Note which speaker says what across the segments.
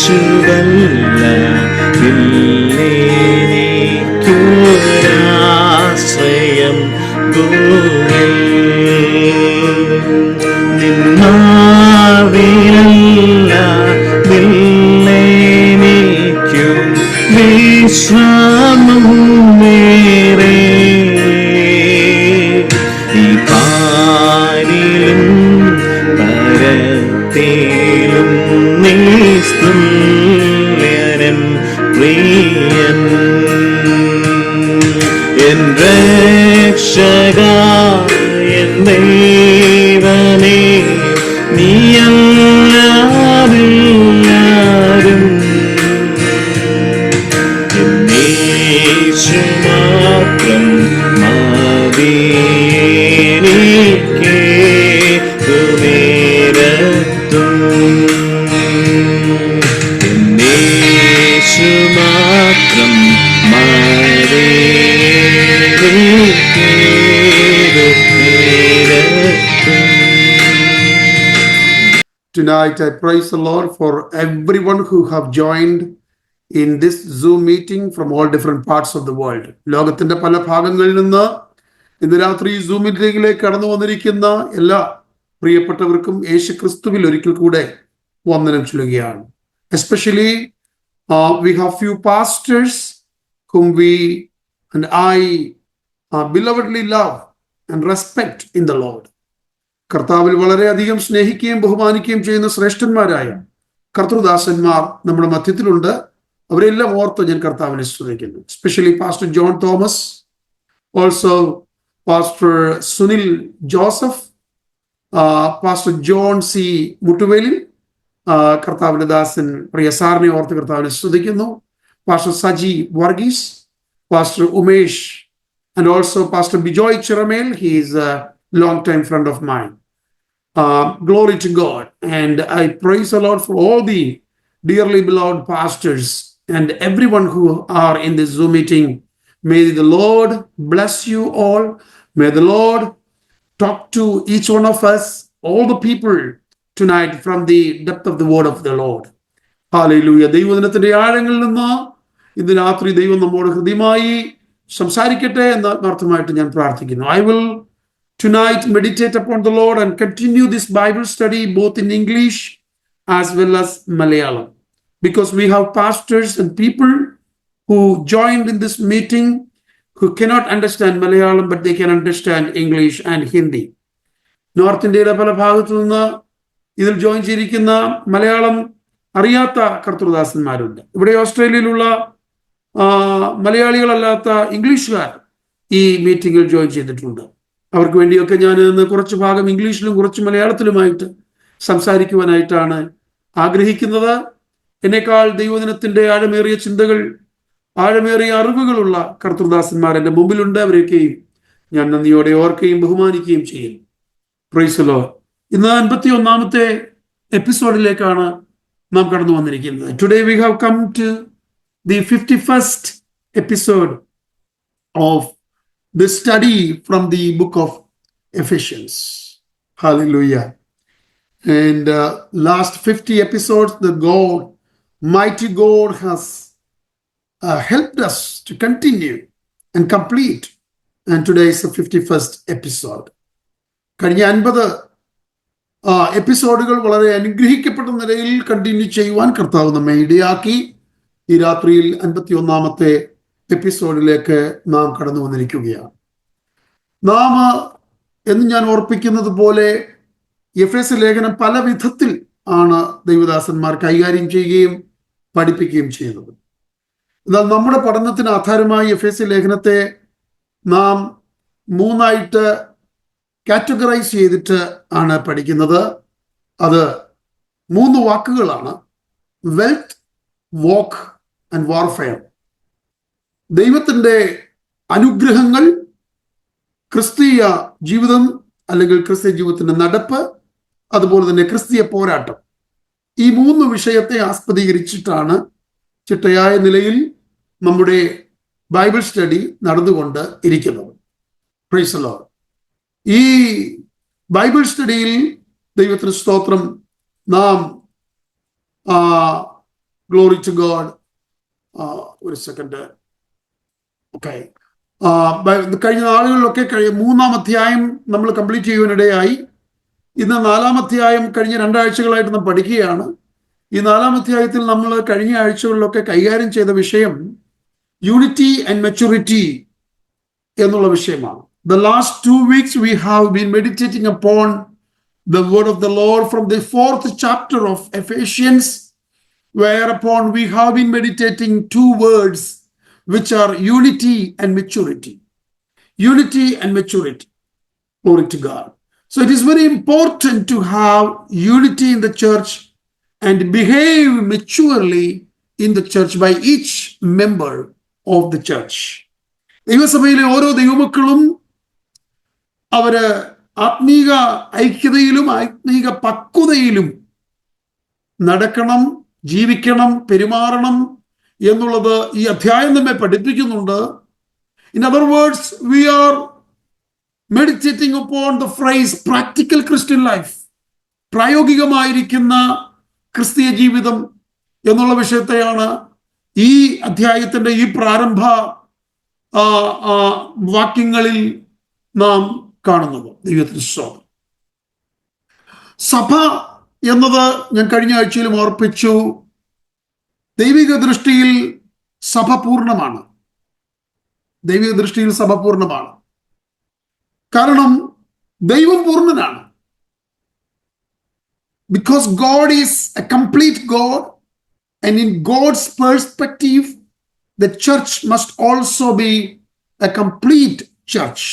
Speaker 1: യേശുവല്ലതില്ലേനിക്കൊരാശ്രയം ഭൂമിൽ നിന്നാവിലല്ലതില്ലേനിക്കും വിശ്രാമം വേറെ. ഈ പാരിലും പരത്തിലും നിസ്തുല്യൻ പ്രിയൻ എൻ രക്ഷക എൻ ദൈവമേ നീയല്ലാതെല്ലാരും എന്നേശു മാത്രം മതിയെനിക്കേതുമേരത്തും എന്നേശു മാത്രം മതിയെനിക്കേതുമേരത്തും.
Speaker 2: Tonight, I praise the Lord for everyone who have joined in this Zoom meeting from all different parts of the world. ലോകത്തിന്റെ പല ഭാഗങ്ങളിൽ നിന്ന് ഇന്ന് രാത്രി ഈ Zoom മീറ്റിംഗിലേക്ക് കടന്നു വന്നിരിക്കുന്ന എല്ലാ പ്രിയപ്പെട്ടവർക്കും യേശു ക്രിസ്തുവിൽ ഒരിക്കൽ കൂടെ വന്ദനം ചൊല്ലുകയാണ്. Especially we have few pastors whom we and I belovedly love and respect in the Lord. കർത്താവിൽ വളരെയധികം സ്നേഹിക്കുകയും ബഹുമാനിക്കുകയും ചെയ്യുന്ന ശ്രേഷ്ഠന്മാരായ കർത്തൃദാസന്മാർ നമ്മുടെ മധ്യത്തിലുണ്ട്. അവരെല്ലാം ഓർത്ത് ഞാൻ കർത്താവിനെ സ്തുതിക്കുന്നു. Especially pastor John Thomas, also pastor Sunil Joseph, pastor John C Muttuvelil, കർത്താവിന്റെ ദാസൻ പ്രിയ സാറിനെ ഓർത്ത് കർത്താവിനെ സ്തുതിക്കുന്നു. Pastor Saji Varghese, pastor Umesh, and also Pastor Bijoy Chiramel. He is a long-time friend of mine. Glory to God. And I praise the Lord for all the dearly beloved pastors and everyone who are in this Zoom meeting. May the Lord bless you all. May the Lord talk to each one of us, all the people tonight from the depth of the word of the Lord. Hallelujah. ദൈവദിനത്തിന്റെ ആഴങ്ങളിൽ നിന്ന് ഇന്ന് രാത്രി ദൈവം നമ്മോട് ഹൃദ്യമായി സംസാരിക്കട്ടെ എന്ന് ആത്മാർത്ഥമായിട്ട് ഞാൻ പ്രാർത്ഥിക്കുന്നു. I will tonight meditate upon the Lord and continue this Bible study both in English as well as Malayalam, because we have pastors and people who joined in this meeting who cannot understand Malayalam but they can understand English and Hindi. North ഇന്ത്യയുടെ പല ഭാഗത്തു നിന്ന് ഇതിൽ join ചെയ്തിരിക്കുന്ന മലയാളം അറിയാത്ത കർത്തൃദാസന്മാരുണ്ട്. ഇവിടെ ഓസ്ട്രേലിയയിലുള്ള മലയാളികളല്ലാത്ത ഇംഗ്ലീഷുകാർ ഈ മീറ്റിംഗിൽ ജോയിൻ ചെയ്തിട്ടുണ്ട്. അവർക്ക് വേണ്ടിയൊക്കെ ഞാൻ ഇന്ന് കുറച്ച് ഭാഗം ഇംഗ്ലീഷിലും കുറച്ച് മലയാളത്തിലുമായിട്ട് സംസാരിക്കുവാനായിട്ടാണ് ആഗ്രഹിക്കുന്നത്. എന്നേക്കാൾ ദൈവദിനത്തിന്റെ ആഴമേറിയ ചിന്തകൾ, ആഴമേറിയ അറിവുകളുള്ള കർത്തൃദാസന്മാർ എൻ്റെ മുമ്പിലുണ്ട്. അവരെയൊക്കെയും ഞാൻ നന്ദിയോടെ ഓർക്കുകയും ബഹുമാനിക്കുകയും ചെയ്യും. Praise the Lord. ഇന്ന് 51ാമത്തെ എപ്പിസോഡിലേക്കാണ് നാം കടന്നു വന്നിരിക്കുന്നത്. Today we have come to the 51st episode of the study from the book of Ephesians. Hallelujah. And last 50 episodes, the God, mighty God has helped us to continue and complete. And today is the 51st episode. കഴിഞ്ഞ 50 എപ്പിസോഡുകൾ വളരെ അനുഗ്രഹിക്കപ്പെട്ട നിലയിൽ continue ചെയ്യുവാൻ കർത്താവ് നമ്മെ ഇടയാക്കി. ഈ രാത്രിയിൽ 51ാമത്തെ എപ്പിസോഡിലേക്ക് നാം കടന്നു വന്നിരിക്കുകയാണ്. നാം എന്ന് ഞാൻ ഓർപ്പിക്കുന്നത് പോലെ എഫേസ്യ ലേഖനം പല വിധത്തിൽ ആണ് ദൈവദാസന്മാർ കൈകാര്യം ചെയ്യുകയും പഠിപ്പിക്കുകയും ചെയ്യുന്നത്. എന്നാൽ നമ്മുടെ പഠനത്തിന് ആധാരമായി എഫേസ്യ ലേഖനത്തെ നാം 3ആയിട്ട് കാറ്റഗറൈസ് ചെയ്തിട്ട് ആണ് പഠിക്കുന്നത്. അത് 3 വാക്കുകളാണ്: വെൽത്ത്, വാക്ക് ആൻഡ് വാർഫെയർ. ദൈവത്തിൻ്റെ അനുഗ്രഹങ്ങൾ, ക്രിസ്തീയ ജീവിതം അല്ലെങ്കിൽ ക്രിസ്തീയ ജീവിതത്തിന്റെ നടപ്പ്, അതുപോലെ തന്നെ ക്രിസ്തീയ പോരാട്ടം. ഈ 3 വിഷയത്തെ ആസ്പദീകരിച്ചിട്ടാണ് ചിട്ടയായ നിലയിൽ നമ്മുടെ ബൈബിൾ സ്റ്റഡി നടന്നുകൊണ്ട് ഇരിക്കുന്നത്. Price the Lord. ഈ ബൈബിൾ സ്റ്റഡിയിൽ ദൈവത്തിന് സ്തോത്രം, നാം ഗ്ലോറി ടു ഗോഡ്. ഒരു സെക്കൻഡ്. ഓക്കെ, കഴിഞ്ഞ നാളുകളിലൊക്കെ 3-ാം അധ്യായം നമ്മൾ കംപ്ലീറ്റ് ചെയ്യുവാനിടയായി. ഇന്ന് 4-ാം അധ്യായം കഴിഞ്ഞ 2 ആഴ്ചകളായിട്ട് നാം പഠിക്കുകയാണ്. ഈ 4-ാം അധ്യായത്തിൽ നമ്മൾ കഴിഞ്ഞ ആഴ്ചകളിലൊക്കെ കൈകാര്യം ചെയ്ത വിഷയം യൂണിറ്റി ആൻഡ് മെച്യൂരിറ്റി എന്നുള്ള വിഷയമാണ്. The last 2 weeks we have been meditating upon the word of the Lord from the 4th chapter of Ephesians, whereupon we have been meditating 2 words which are unity and maturity. Unity and maturity. Glory to God. So it is very important to have unity in the church and behave maturely in the church by each member of the church. ദൈവസഭയിലെ ഓരോ ദൈവമക്കളും അവര് ആത്മീക ഐക്യതയിലും ആത്മീക പക്വതയിലും നടക്കണം, ജീവിക്കണം, പെരുമാറണം എന്നുള്ളത് ഈ അധ്യായം നമ്മെ പഠിപ്പിക്കുന്നുണ്ട്. In other words, we are meditating upon the phrase practical Christian life. പ്രായോഗികമായിരിക്കുന്ന ക്രിസ്തീയ ജീവിതം എന്നുള്ള വിഷയത്തെയാണ് ഈ അധ്യായത്തിന്റെ ഈ പ്രാരംഭ വാക്യങ്ങളിൽ നാം കാണുന്നത്. ദൈവത്തിന് സ്തോത്രം. സഭ എന്നത് ഞാൻ കഴിഞ്ഞ ആഴ്ചയിലും ഓർപ്പിച്ചു, ദൈവിക ദൃഷ്ടിയിൽ സഭ പൂർണ്ണമാണ്. ദൈവിക ദൃഷ്ടിയിൽ സഭ പൂർണ്ണമാണ്. കാരണം ദൈവം പൂർണ്ണനാണ്. Because God is a complete God, and in God's perspective, the church must also be a complete church.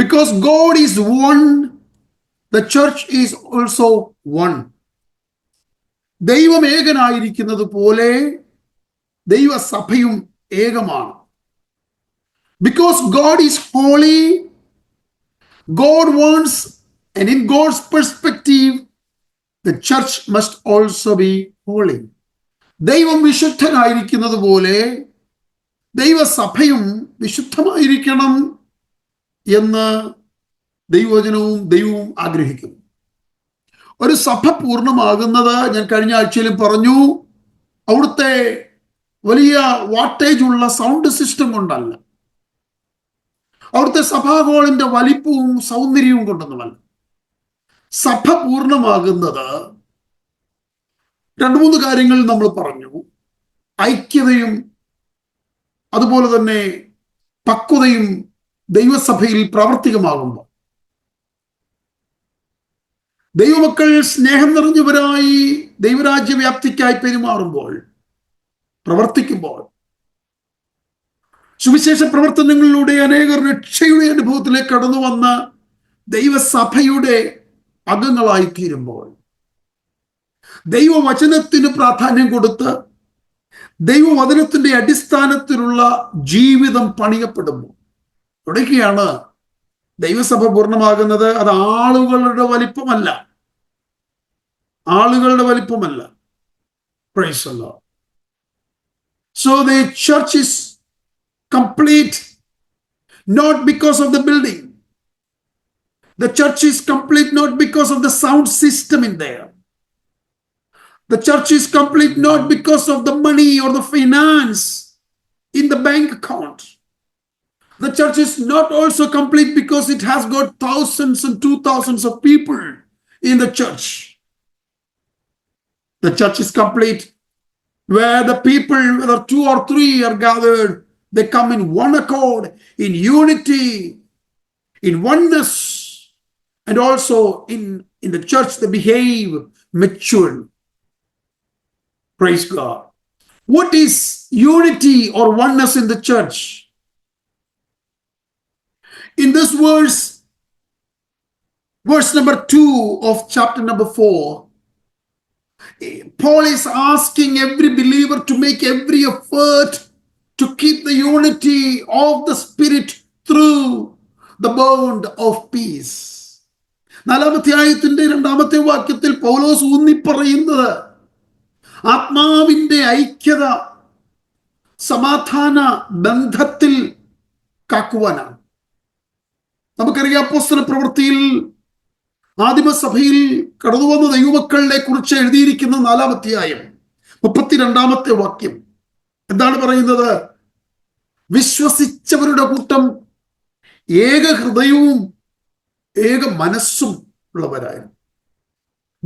Speaker 2: Because God is one, the church is also one. ദൈവം ഏകനായിരിക്കുന്നത് പോലെ ദൈവസഭയും ഏകമാണ്. Because God is holy, God wants, and in God's perspective, the church must also be holy. ദൈവം വിശുദ്ധനായിരിക്കുന്നത് പോലെ ദൈവസഭയും വിശുദ്ധമായിരിക്കണം എന്ന് ദൈവവും ആഗ്രഹിക്കുന്നു. ഒരു സഭ പൂർണ്ണമാകുന്നത് ഞാൻ കഴിഞ്ഞ ആഴ്ചയിലും പറഞ്ഞു, അവിടുത്തെ വലിയ വാട്ടേജ് ഉള്ള സൗണ്ട് സിസ്റ്റം കൊണ്ടല്ല, അവിടുത്തെ സഭാഹോളിന്റെ വലിപ്പവും സൗന്ദര്യവും കൊണ്ടൊന്നുമല്ല. സഭ പൂർണ്ണമാകുന്നത് 2-3 കാര്യങ്ങൾ നമ്മൾ പറഞ്ഞു. ഐക്യതയും അതുപോലെ തന്നെ പക്വതയും ദൈവസഭയിൽ പ്രാവർത്തികമാകുമ്പോൾ, ദൈവമക്കൾ സ്നേഹം നിറഞ്ഞവരായി ദൈവരാജ്യ വ്യാപ്തിക്കായി പെരുമാറുമ്പോൾ, പ്രവർത്തിക്കുമ്പോൾ, സുവിശേഷ പ്രവർത്തനങ്ങളിലൂടെ അനേകർ രക്ഷയുടെ അനുഭവത്തിലേക്ക് കടന്നു വന്ന് ദൈവസഭയുടെ അംഗങ്ങളായി തീരുമ്പോൾ, ദൈവവചനത്തിന് പ്രാധാന്യം കൊടുത്ത് ദൈവവചനത്തിന്റെ അടിസ്ഥാനത്തിലുള്ള ജീവിതം പണിയപ്പെടുമ്പോൾ, ഇവിടേക്കാണ് ദൈവസഭ പൂർണ്ണമാകുന്നത്. അത് ആളുകളുടെ വലിപ്പമല്ല, ആളുകളുടെ വലിപ്പമല്ല. Praise the Lord. So the church is complete not because of the building. The church is complete not because of the sound system in there. The church is complete not because of the money or the finance in the bank account. The church is not also complete because it has got thousands and 2,000s of people in the church. The church is complete where the people, whether 2 or 3 are gathered, they come in one accord, in unity, in oneness, and also in the church they behave maturely. Praise God. What is unity or oneness in the church? In this verse number 2 of chapter number 4, Paul is asking every believer to make every effort to keep the unity of the Spirit through the bond of peace. 4-ാം അധ്യായത്തിന്റെ 2-ാമത്തെ വാക്യത്തിൽ പൗലോസ് ഊന്നി പറയുന്നത് ആത്മാവിന്റെ ഐക്യത സമാധാന ബന്ധത്തിൽ കാക്കുവാനാണ്. നമുക്കറിയാം, അപ്പോസ്തല പ്രവൃത്തിയിൽ ആദിമസഭയിൽ കടന്നുവന്ന ദൈവമക്കളെ കുറിച്ച് എഴുതിയിരിക്കുന്ന 4-ാം അധ്യായം 32-ാമത്തെ വാക്യം എന്താണ് പറയുന്നത്? വിശ്വസിച്ചവരുടെ കൂട്ടം ഏക ഹൃദയവും ഏക മനസ്സും ഉള്ളവരായിരുന്നു.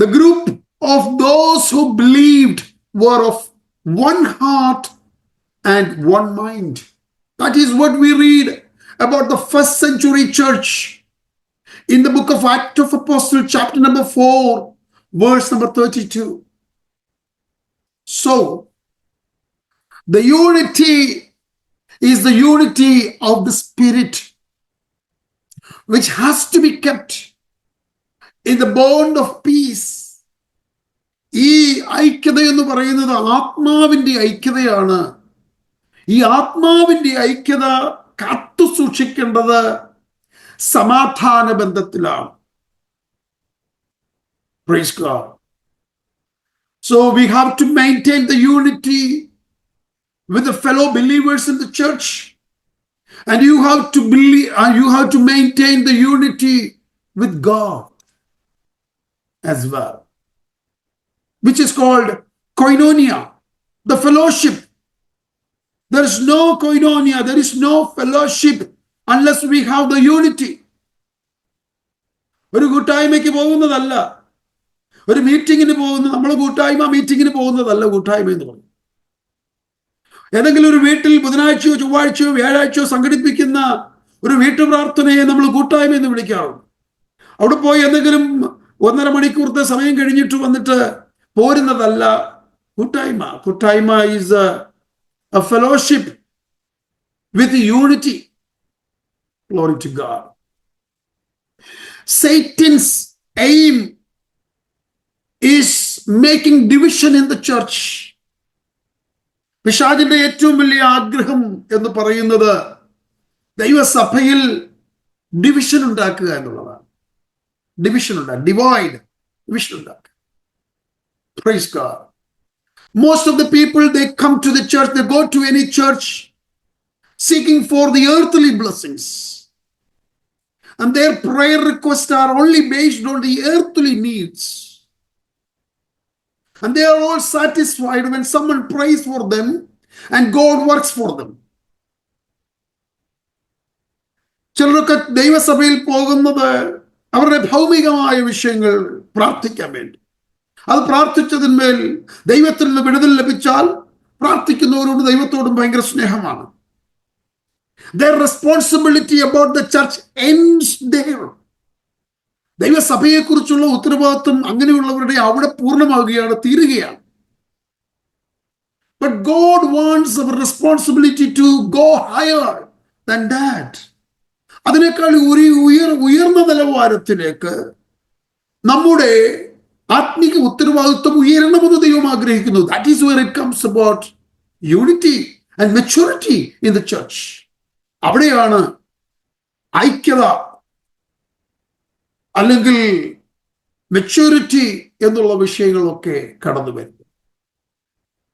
Speaker 2: The group of those who believed were of one heart and one mind. That is what we read about the first century church in the book of Acts of Apostles, chapter number 4, verse number 32. So, the unity is the unity of the Spirit, which has to be kept in the bond of peace. ഈ ഐക്യത എന്ന് പറയുന്നത് ആത്മാവിന്റെ ഐക്യതയാണ്. ഈ ആത്മാവിന്റെ ഐക്യത കാത്തു സൂക്ഷിക്കേണ്ടത് സമാധാന ബന്ധത്തിലാണ്. Praise God. So we have to maintain the unity with the fellow believers in the church, and you have to believe, you have to maintain the unity with God as well, which is called koinonia, the fellowship. There is no koinonia, there is no fellowship unless we have the unity. ഒരു കൂട്ടായ്മയ്ക്ക് പോകുന്നതല്ല, ഒരു മീറ്റിങ്ങിന് പോകുന്ന നമ്മൾ കൂട്ടായ്മ മീറ്റിങ്ങിന് പോകുന്നതല്ല കൂട്ടായ്മ എന്ന് പറയും. ഏതെങ്കിലും ഒരു വീട്ടിൽ ബുധനാഴ്ചയോ ചൊവ്വാഴ്ചയോ വ്യാഴാഴ്ചയോ സംഘടിപ്പിക്കുന്ന ഒരു വീട്ടു പ്രാർത്ഥനയെ നമ്മൾ കൂട്ടായ്മ എന്ന് വിളിക്കാറുണ്ട്. അവിടെ പോയി എന്തെങ്കിലും 1.5 മണിക്കൂറത്തെ സമയം കഴിഞ്ഞിട്ട് വന്നിട്ട് പോരുന്നതല്ല കൂട്ടായ്മ. കൂട്ടായ്മ is a fellowship with unity. Glory to God. Satan's aim is making division in the church. പിശാചിന്റെ ഏറ്റവും വലിയ ആഗ്രഹം എന്ന് പറയുന്നത് ദൈവസഭയിൽ ഡിവിഷൻ ഉണ്ടാക്കുക എന്നുള്ളതാണ്. ഡിവിഷൻ ഉണ്ടാക്കുക, ഡിവിഷൻ ഉണ്ടാക്കുക. Praise God. Most of the people, they come to the church, they go to any church seeking for the earthly blessings, and their prayer requests are only based on the earthly needs, and they are all satisfied when someone prays for them and God works for them. ചിലരൊക്കെ ദൈവസഭയിൽ പോകുന്നത് അവരുടെ ഭൗമികമായ വിഷയങ്ങൾ പ്രാർത്ഥിക്കാൻ വേണ്ടി. അത് പ്രാർത്ഥിച്ചതിന്മേൽ ദൈവത്തിൽ നിന്ന് വിടുതൽ ലഭിച്ചാൽ പ്രാർത്ഥിക്കുന്നവരോട് ദൈവത്തോടും ഭയങ്കര സ്നേഹമാണ്. Their responsibility about the church ends there. ദൈവസഭയെക്കുറിച്ചുള്ള ഉത്തരവാദിത്വം അങ്ങനെയുള്ളവരുടെ അവിടെ പൂർണ്ണമാകുകയാണ്, തീരുകയാണ്. But God wants our responsibility to go higher than that. അതിനേക്കാൾ ഉയർന്ന നിലവാരത്തിലേക്ക് നമ്മുടെ ആത്മീക ഉത്തരവാദിത്വം ഉയരണമെന്ന് ദൈവം ആഗ്രഹിക്കുന്നു. That is where it comes about unity and maturity in the church. അവിടെയാണ് ഐക്യത അല്ലെങ്കിൽ മെച്യൂരിറ്റി എന്നുള്ള വിഷയങ്ങളൊക്കെ കടന്നു വരുന്നത്.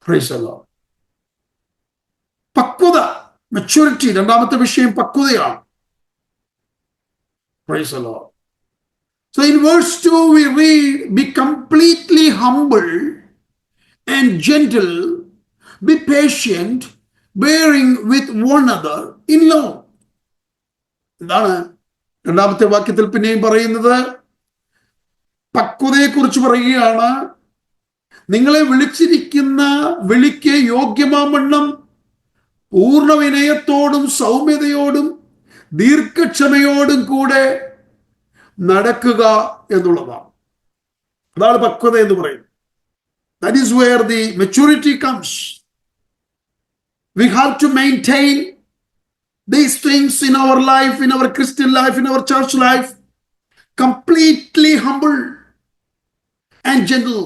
Speaker 2: Praise the Lord. പക്വത, മെച്യൂരിറ്റി, രണ്ടാമത്തെ വിഷയം പക്വതയാണ്. Praise the Lord. So in verse 2 we read, be completely humble and gentle, be patient, bearing with one another in love. എന്താണ് രണ്ടാമത്തെ വാക്യത്തിൽ പിന്നെയും പറയുന്നത്? പക്വതയെക്കുറിച്ച് പറയുകയാണ്. നിങ്ങളെ വിളിച്ചിരിക്കുന്ന വിളിക്ക് യോഗ്യമാവണ്ണം പൂർണ്ണ വിനയത്തോടും സൗമ്യതയോടും ദീർഘക്ഷമയോടും കൂടെ നടക്കുക എന്നുള്ളതാണ്. അതാണ് പക്വത എന്ന് പറയുന്നത്. That is where the maturity comes. We have to maintain these things in our life, in our Christian life, in our church life, completely humble and gentle,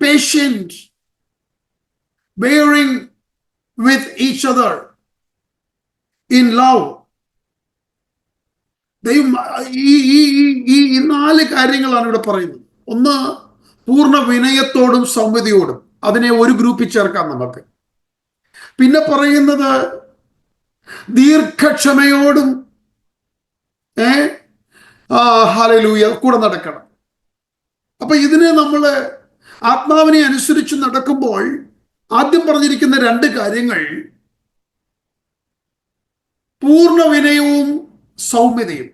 Speaker 2: patient, bearing with each other in love. ഈ 4 കാര്യങ്ങളാണ് ഇവിടെ പറയുന്നത്. ഒന്ന്, പൂർണ്ണ വിനയത്തോടും സൗമ്യതയോടും, അതിനെ ഒരു ഗ്രൂപ്പിൽ ചേർക്കാം നമുക്ക്. പിന്നെ പറയുന്നത് ദീർഘക്ഷമയോടും ഹല്ലേലൂയ കൂടെ നടക്കണം. അപ്പൊ ഇതിനെ നമ്മൾ ആത്മാവിനെ അനുസരിച്ച് നടക്കുമ്പോൾ ആദ്യം പറഞ്ഞിരിക്കുന്ന രണ്ട് കാര്യങ്ങൾ പൂർണ്ണ വിനയവും സൗമ്യതയും.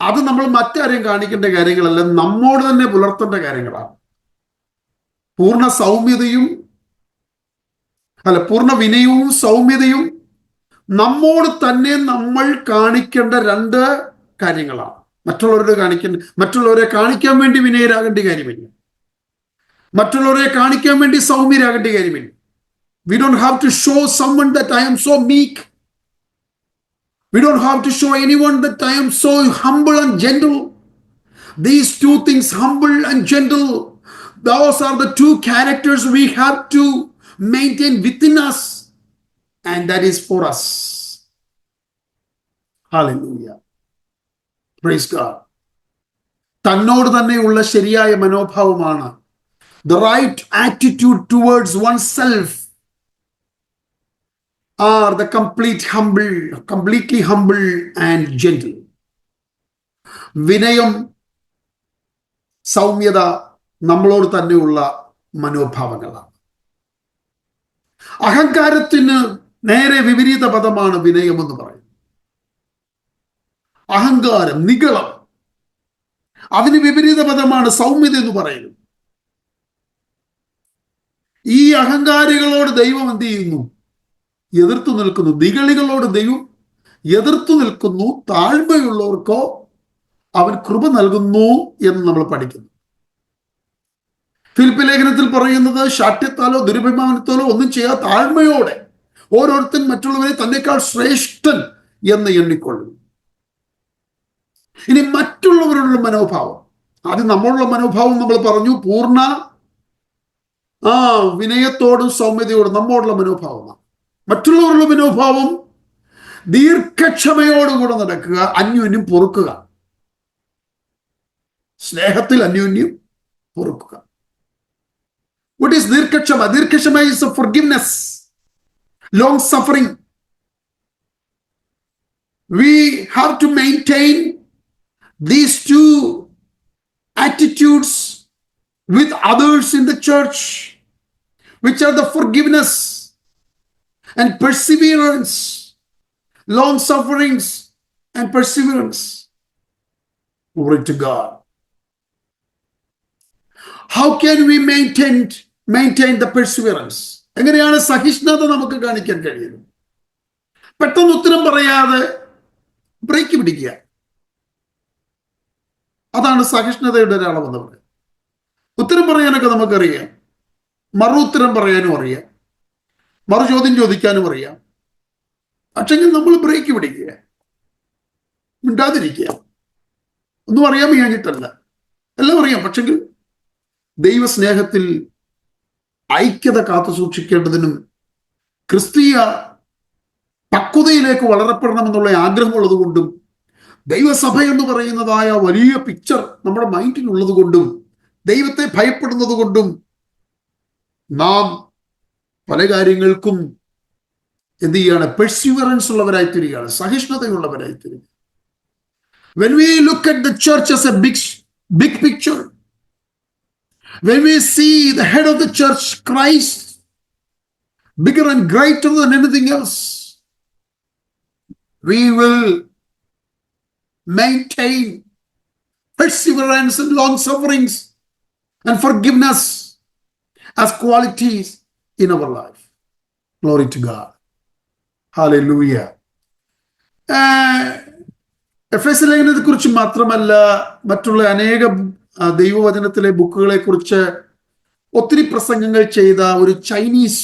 Speaker 2: അത് നമ്മൾ മറ്റാരെയും കാണിക്കേണ്ട കാര്യങ്ങളല്ല, നമ്മോട് തന്നെ പുലർത്തേണ്ട കാര്യങ്ങളാണ്. പൂർണ്ണ വിനയവും സൗമ്യതയും നമ്മോട് തന്നെ നമ്മൾ കാണിക്കേണ്ട രണ്ട് കാര്യങ്ങളാണ്. മറ്റുള്ളവരെ കാണിക്കാൻ വേണ്ടി വിനയരാകേണ്ട കാര്യമില്ല, മറ്റുള്ളവരെ കാണിക്കാൻ വേണ്ടി സൗമ്യരാകേണ്ട കാര്യമില്ല. We don't have to show someone that I am so meek. We don't have to show anyone that I am so humble and gentle. These two things, humble and gentle, those are the two characters we have to maintain within us, and that is for us. Hallelujah. Praise God. തന്നോട് തന്നെയുള്ള ശരിയായ മനോഭാവമാണ് the right attitude towards oneself, are the completely humble and gentle. വിനയം, സൗമ്യത നമ്മളോട് തന്നെയുള്ള മനോഭാവങ്ങളാണ്. അഹങ്കാരത്തിന് നേരെ വിപരീത പദമാണ് വിനയം എന്ന് പറയുന്നത്. അഹങ്കാരം, നിഗളം, അതിന് വിപരീത പദമാണ് സൗമ്യത എന്ന് പറയുന്നത്. ഈ അഹങ്കാരികളോട് ദൈവം എന്ത് ചെയ്യുന്നു? എതിർത്തു നിൽക്കുന്നു. നിഗളികളോട് ദൈവം എതിർത്തു നിൽക്കുന്നു. താഴ്മയുള്ളവർക്കോ അവൻ കൃപ നൽകുന്നു എന്ന് നമ്മൾ പഠിക്കുന്നു. ഫിലിപ്പി ലേഖനത്തിൽ പറയുന്നത്, ശാഠ്യത്താലോ ദുരഭിമാനത്താലോ ഒന്നും ചെയ്യാതെ താഴ്മയോടെ ഓരോരുത്തൻ മറ്റുള്ളവരെ തന്നെക്കാൾ ശ്രേഷ്ഠൻ എന്ന് എണ്ണിക്കൊള്ളുന്നു. ഇനി മറ്റുള്ളവരുടെ മനോഭാവം, ആദ്യം നമ്മളുള്ള മനോഭാവം നമ്മൾ പറഞ്ഞു, പൂർണ്ണ വിനയത്തോടും സൗമ്യതയോടും നമ്മോടുള്ള മനോഭാവമാണ്. മറ്റുള്ളവരുടെ മനോഭാവം ദീർഘക്ഷമയോടുകൂടെ നടക്കുക, അന്യോന്യം പൊറുക്കുക, സ്നേഹത്തിൽ അന്യോന്യം പൊറുക്കുക. What is ദീർഘക്ഷമ? ദീർഘക്ഷമ is a forgiveness, long suffering. We have to maintain these two attitudes with others in the church, which are the forgiveness and perseverance, long sufferings and perseverance. Glory to God. How can we maintain the perseverance? എങ്ങനെയാണ് സഹിഷ്ണുത നമുക്ക് കാണിക്കാൻ കഴിയുന്നത്? പെട്ടെന്ന് ഉത്തരം പറയാതെ break പിടിക്കുക, അതാണ് സഹിഷ്ണുതയുടെ ഒരളവെന്ന് പറയുന്നത്. ഉത്തരം പറയാനൊക്കെ നമുക്കറിയാം, മറു ഉത്തരം പറയാനും അറിയാം, മറു ചോദ്യം ചോദിക്കാനും അറിയാം. പക്ഷെങ്കിൽ നമ്മൾ ബ്രേക്ക് പിടിക്കുക, മിണ്ടാതിരിക്കുക. ഒന്നും അറിയാൻ വയ്യാഞ്ഞിട്ടല്ല, എല്ലാം അറിയാം. പക്ഷെങ്കിൽ ദൈവസ്നേഹത്തിൽ ഐക്യത കാത്തു സൂക്ഷിക്കേണ്ടതിനും ക്രിസ്തീയ പക്വതയിലേക്ക് വളരപ്പെടണമെന്നുള്ള ആഗ്രഹമുള്ളത് കൊണ്ടും ദൈവസഭ എന്ന് പറയുന്നതായ വലിയ പിക്ചർ നമ്മുടെ മൈൻഡിലുള്ളത് കൊണ്ടും ദൈവത്തെ ഭയപ്പെടുന്നത് കൊണ്ടും നാം പല കാര്യങ്ങൾക്കും എന്ത് ചെയ്യാണ്? പെർസിവറൻസ് ഉള്ളവരായി തീരുകയാണ്, സഹിഷ്ണുതയുള്ളവരായി തീരുക. When we look at the church as a big picture, when we see the head of the church, Christ, bigger and greater than anything else, we will maintain perseverance and long sufferings and forgiveness as qualities in our life. Glory to God. Hallelujah. എഫെസ്യ ലേഖനത്തെ കുറിച്ച് മാത്രമല്ല, മറ്റുള്ള അനേകം ദൈവവചനത്തിലെ ബുക്കുകളെ കുറിച്ച് ഒത്തിരി പ്രസംഗങ്ങൾ ചെയ്ത ഒരു Chinese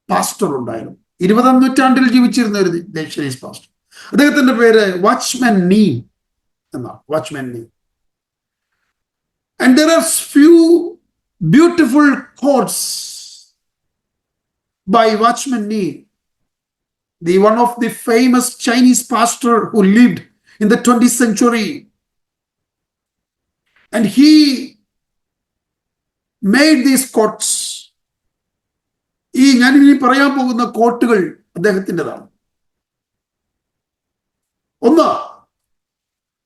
Speaker 2: pastor ഉണ്ടായിരുന്നു. 20ാം നൂറ്റാണ്ടിൽ ജീവിച്ചിരുന്ന ഒരു ചൈനീസ് പാസ്റ്റർ. അദ്ദേഹത്തിന്റെ പേര് വാച്ച്മാൻ നീ എന്നാണ്. വാച്ച്മാൻ നീ. And there are few beautiful quotes by Watchman Nee, one of the famous Chinese pastor who lived in the 20th century. And he made these quotes. ഞാൻ ഇനി പറയാൻ പോകുന്ന കോട്ടുകൾ അദ്ദേഹത്തിൻ്റെതാണ്. ഒന്ന്,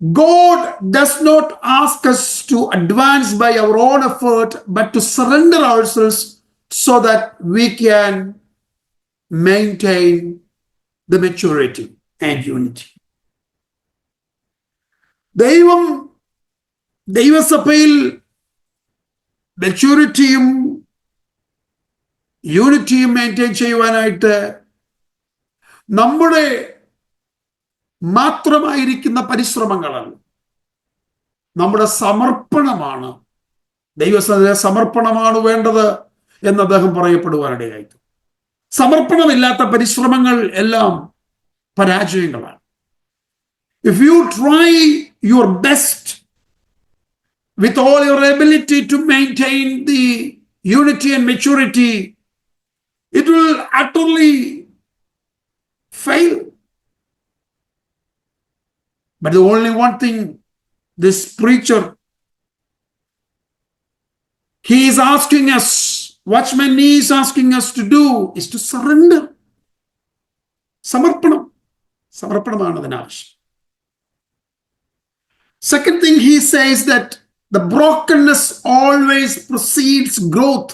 Speaker 2: God does not ask us to advance by our own effort, but to surrender ourselves so that we can maintain the maturity and unity. ദൈവസഭയിൽ മെച്യൂരിറ്റിയും യൂണിറ്റിയും maintain ചെയ്യുവാനായിട്ട് നമ്മുടെ മാത്രമായിരിക്കുന്ന പരിശ്രമങ്ങളല്ല, നമ്മുടെ സമർപ്പണമാണ്, ദൈവസഭയിലെ സമർപ്പണമാണ് വേണ്ടത് എന്ന് അദ്ദേഹം പറയപ്പെടുവാനിടയായി. സമർപ്പണമില്ലാത്ത പരിശ്രമങ്ങൾ എല്ലാം പരാജയങ്ങളാണ്. If you try your best with all your ability to maintain the unity and maturity, it will utterly fail. But the only one thing this preacher, he is asking us, watchman he is asking us to do is to surrender. സമർപ്പണമാണ് അതിനാവശ്യം. Second thing he says that the brokenness always precedes growth.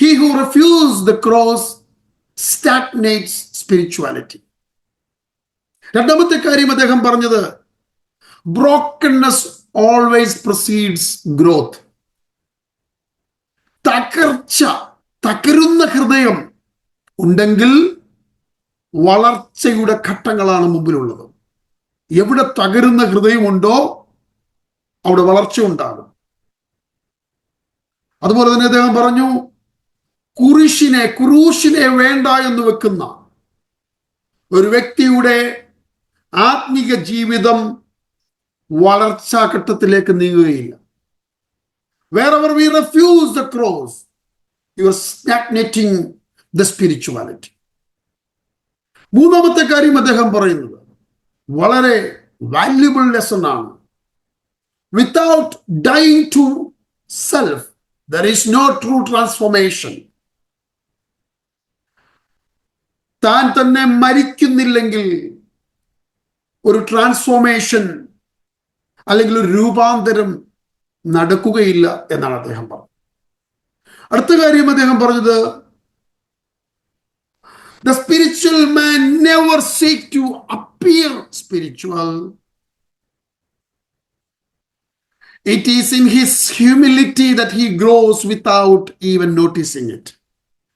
Speaker 2: He who refuses the cross stagnates spirituality. രണ്ടാമത്തെ കാര്യം അദ്ദേഹം പറഞ്ഞത്, brokenness always precedes growth. തകരുന്ന ഹൃദയം ഉണ്ടെങ്കിൽ വളർച്ചയുടെ ഘട്ടങ്ങളാണ് മുമ്പിലുള്ളത്. എവിടെ തകരുന്ന ഹൃദയമുണ്ടോ അവിടെ വളർച്ച ഉണ്ടാകും. അതുപോലെ തന്നെ അദ്ദേഹം പറഞ്ഞു, കുരൂശിനെ വേണ്ട എന്ന് വെക്കുന്ന ഒരു വ്യക്തിയുടെ ആത്മീക ജീവിതം വളർച്ചാ ഘട്ടത്തിലേക്ക് നീങ്ങുകയില്ല. Wherever we refuse the cross, you are stagnating the spirituality. മൂന്നാമത്തെ കാര്യം അദ്ദേഹം പറയുന്നത് വളരെ വാല്യുബിൾ ലെസൺ ആണ്. Without dying to self, there is no true transformation. താൻ തന്നെ മരിക്കുന്നില്ലെങ്കിൽ ഒരു ട്രാൻസ്ഫോർമേഷൻ അല്ലെങ്കിൽ ഒരു രൂപാന്തരം നടക്കുകയില്ല എന്നാണ് അദ്ദേഹം പറഞ്ഞത്. അടുത്ത കാര്യം അദ്ദേഹം പറഞ്ഞത്, the spiritual man never seek to appear spiritual. It is in his humility that he grows without even noticing it.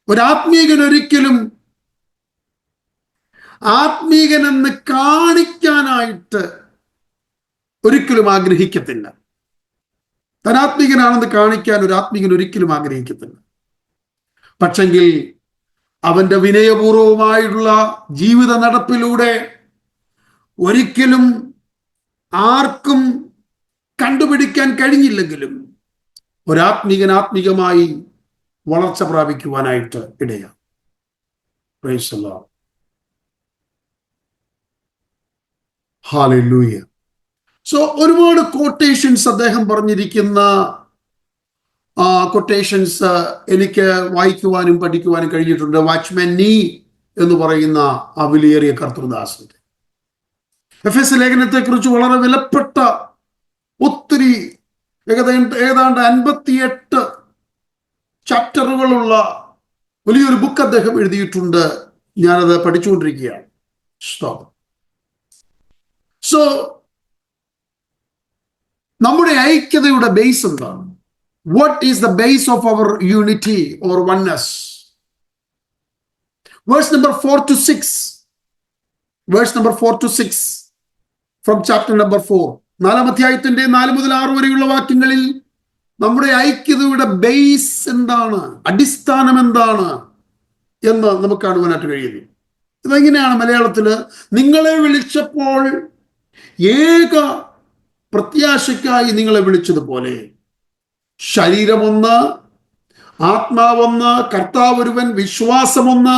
Speaker 2: ഒരു ആത്മീകൻ ഒരിക്കലും ആത്മീകനെന്ന് കാണിക്കാനായിട്ട് ഒരിക്കലും ആഗ്രഹിക്കത്തില്ല. താൻ ആത്മീകനാണെന്ന് കാണിക്കാൻ ഒരു ആത്മീകൻ ഒരിക്കലും ആഗ്രഹിക്കത്തില്ല. പക്ഷെങ്കിൽ അവന്റെ വിനയപൂർവമായിട്ടുള്ള ജീവിത നടപ്പിലൂടെ ഒരിക്കലും ആർക്കും കണ്ടുപിടിക്കാൻ കഴിഞ്ഞില്ലെങ്കിലും ഒരാത്മീകൻ ആത്മീകമായി വളർച്ച പ്രാപിക്കുവാനായിട്ട് ഇടയാണ്. Praise the lord. Hallelujah. So ഒരുപാട് കൊട്ടേഷൻസ് അദ്ദേഹം പറഞ്ഞിരിക്കുന്ന കൊട്ടേഷൻസ് എനിക്ക് വായിക്കുവാനും പഠിക്കുവാനും കഴിഞ്ഞിട്ടുണ്ട്. വാച്ച്മാൻ നീ എന്ന് പറയുന്ന ആ വിലയേറിയ കർത്തൃദാസന്റെ എഫെസ് ലേഖനത്തെ കുറിച്ച് വളരെ വിലപ്പെട്ട ഒത്തിരി ഏതാണ്ട് 58 ചാപ്റ്ററുകളുള്ള വലിയൊരു ബുക്ക് അദ്ദേഹം എഴുതിയിട്ടുണ്ട്. ഞാനത് പഠിച്ചുകൊണ്ടിരിക്കുകയാണ്. സോ നമ്മുടെ ഐക്യതയുടെ ബേസ് എന്താണ്? What is the base of our unity or oneness? Verse number 4 to 6. Verse number 4 to 6 from chapter number 4. 4-ാം അധ്യായത്തിന്റെ 4 മുതൽ 6 വരെയുള്ള വാക്യങ്ങളിൽ നമ്മുടെ ഐക്യതയുടെ ബേസ് എന്താണ്, അടിസ്ഥാനം എന്താണ് എന്ന് നമുക്ക് കാണുവാനായിട്ട് കഴിയുന്നു. ഇതെങ്ങനെയാണ് മലയാളത്തില്? നിങ്ങളെ വിളിച്ചപ്പോൾ ഏക പ്രത്യാശയ്ക്കായി നിങ്ങളെ വിളിച്ചതുപോലെ ശരീരമൊന്ന്, ആത്മാവൊന്ന്, കർത്താവൊരുവൻ, വിശ്വാസമൊന്ന്,